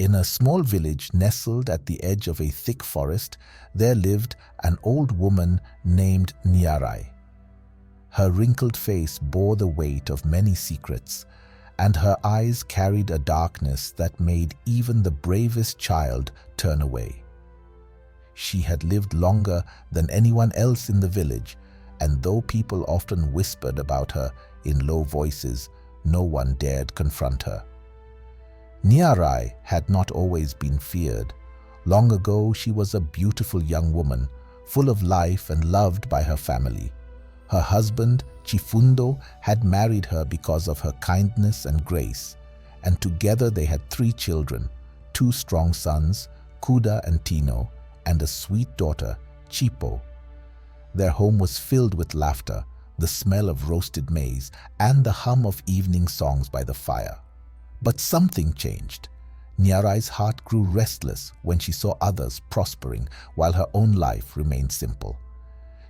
In a small village nestled at the edge of a thick forest, there lived an old woman named Nyarai. Her wrinkled face bore the weight of many secrets, and her eyes carried a darkness that made even the bravest child turn away. She had lived longer than anyone else in the village, and though people often whispered about her in low voices, no one dared confront her. Nyarai had not always been feared. Long ago, she was a beautiful young woman, full of life and loved by her family. Her husband, Chifundo, had married her because of her kindness and grace, and together they had 3 children, 2 strong sons, Kuda and Tino, and a sweet daughter, Chipo. Their home was filled with laughter, the smell of roasted maize, and the hum of evening songs by the fire. But something changed. Nyarai's heart grew restless when she saw others prospering while her own life remained simple.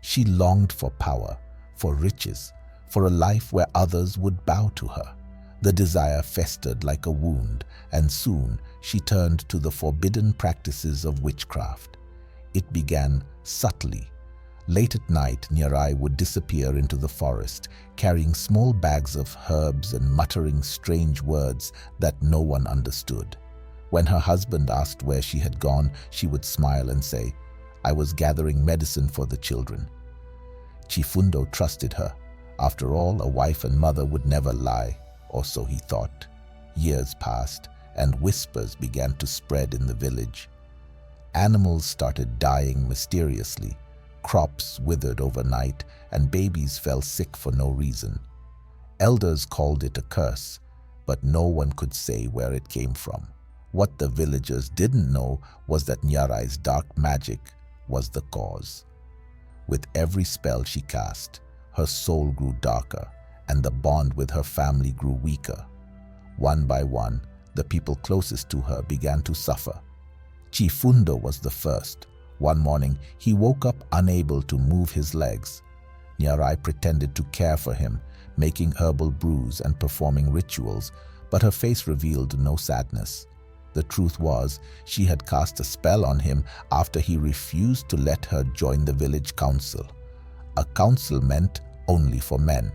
She longed for power, for riches, for a life where others would bow to her. The desire festered like a wound, and soon she turned to the forbidden practices of witchcraft. It began subtly. Late at night, Nyarai would disappear into the forest, carrying small bags of herbs and muttering strange words that no one understood. When her husband asked where she had gone, she would smile and say, "I was gathering medicine for the children." Chifundo trusted her. After all, a wife and mother would never lie, or so he thought. Years passed, and whispers began to spread in the village. Animals started dying mysteriously. Crops withered overnight, and babies fell sick for no reason. Elders called it a curse, but no one could say where it came from. What the villagers didn't know was that Nyarai's dark magic was the cause. With every spell she cast, her soul grew darker, and the bond with her family grew weaker. One by one, the people closest to her began to suffer. Chifundo was the first. One morning, he woke up unable to move his legs. Nyarai pretended to care for him, making herbal brews and performing rituals, but her face revealed no sadness. The truth was, she had cast a spell on him after he refused to let her join the village council. A council meant only for men.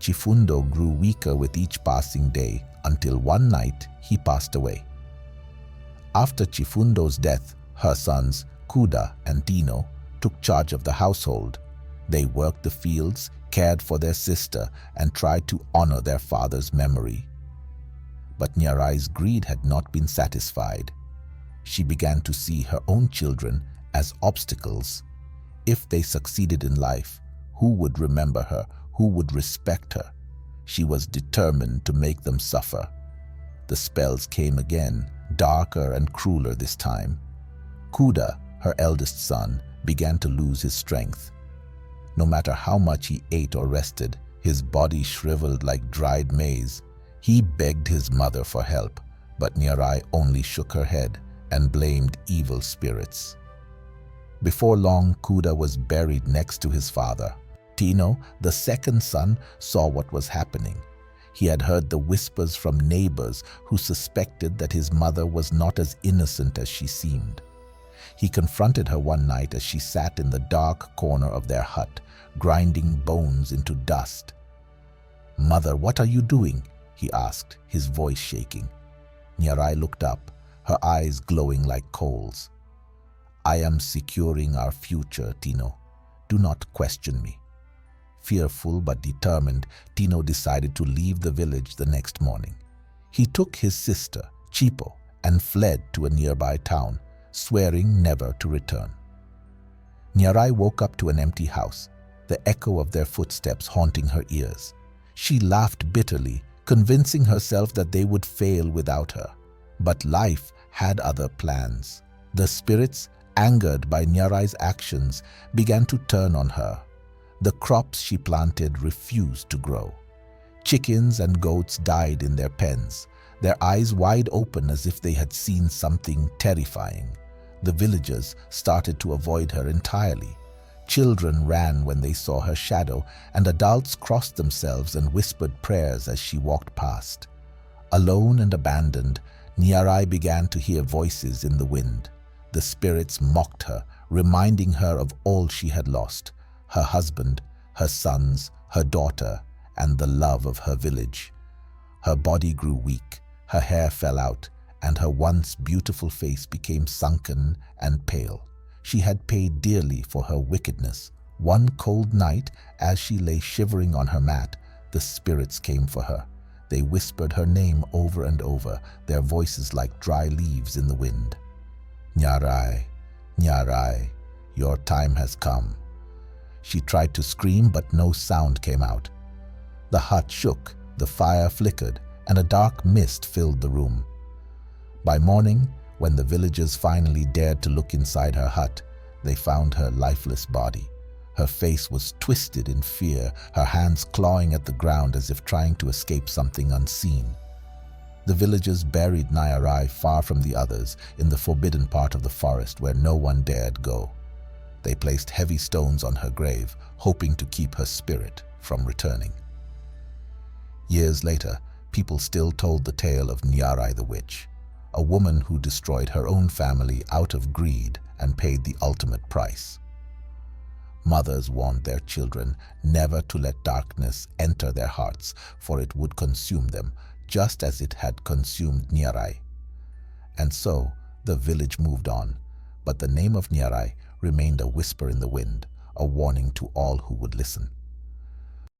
Chifundo grew weaker with each passing day until one night he passed away. After Chifundo's death, her sons, Kuda and Tino, took charge of the household. They worked the fields, cared for their sister, and tried to honor their father's memory. But Nyarai's greed had not been satisfied. She began to see her own children as obstacles. If they succeeded in life, who would remember her? Who would respect her? She was determined to make them suffer. The spells came again, darker and crueler this time. Kuda, her eldest son, began to lose his strength. No matter how much he ate or rested, his body shriveled like dried maize. He begged his mother for help, but Nyarai only shook her head and blamed evil spirits. Before long, Kuda was buried next to his father. Tino, the second son, saw what was happening. He had heard the whispers from neighbors who suspected that his mother was not as innocent as she seemed. He confronted her one night as she sat in the dark corner of their hut, grinding bones into dust. "Mother, what are you doing?" he asked, his voice shaking. Nyarai looked up, her eyes glowing like coals. "I am securing our future, Tino. Do not question me." Fearful but determined, Tino decided to leave the village the next morning. He took his sister, Chipo, and fled to a nearby town, swearing never to return. Nyarai woke up to an empty house, the echo of their footsteps haunting her ears. She laughed bitterly, convincing herself that they would fail without her. But life had other plans. The spirits, angered by Nyarai's actions, began to turn on her. The crops she planted refused to grow. Chickens and goats died in their pens, their eyes wide open as if they had seen something terrifying. The villagers started to avoid her entirely. Children ran when they saw her shadow, and adults crossed themselves and whispered prayers as she walked past. Alone and abandoned, Nyarai began to hear voices in the wind. The spirits mocked her, reminding her of all she had lost: her husband, her sons, her daughter, and the love of her village. Her body grew weak, her hair fell out, and her once beautiful face became sunken and pale. She had paid dearly for her wickedness. One cold night, as she lay shivering on her mat, the spirits came for her. They whispered her name over and over, their voices like dry leaves in the wind. "Nyarai, Nyarai, your time has come." She tried to scream, but no sound came out. The hut shook, the fire flickered, and a dark mist filled the room. By morning, when the villagers finally dared to look inside her hut, they found her lifeless body. Her face was twisted in fear, her hands clawing at the ground as if trying to escape something unseen. The villagers buried Nyarai far from the others, in the forbidden part of the forest where no one dared go. They placed heavy stones on her grave, hoping to keep her spirit from returning. Years later, people still told the tale of Nyarai the witch, a woman who destroyed her own family out of greed and paid the ultimate price. Mothers warned their children never to let darkness enter their hearts, for it would consume them, just as it had consumed Nyarai. And so the village moved on, but the name of Nyarai remained a whisper in the wind, a warning to all who would listen.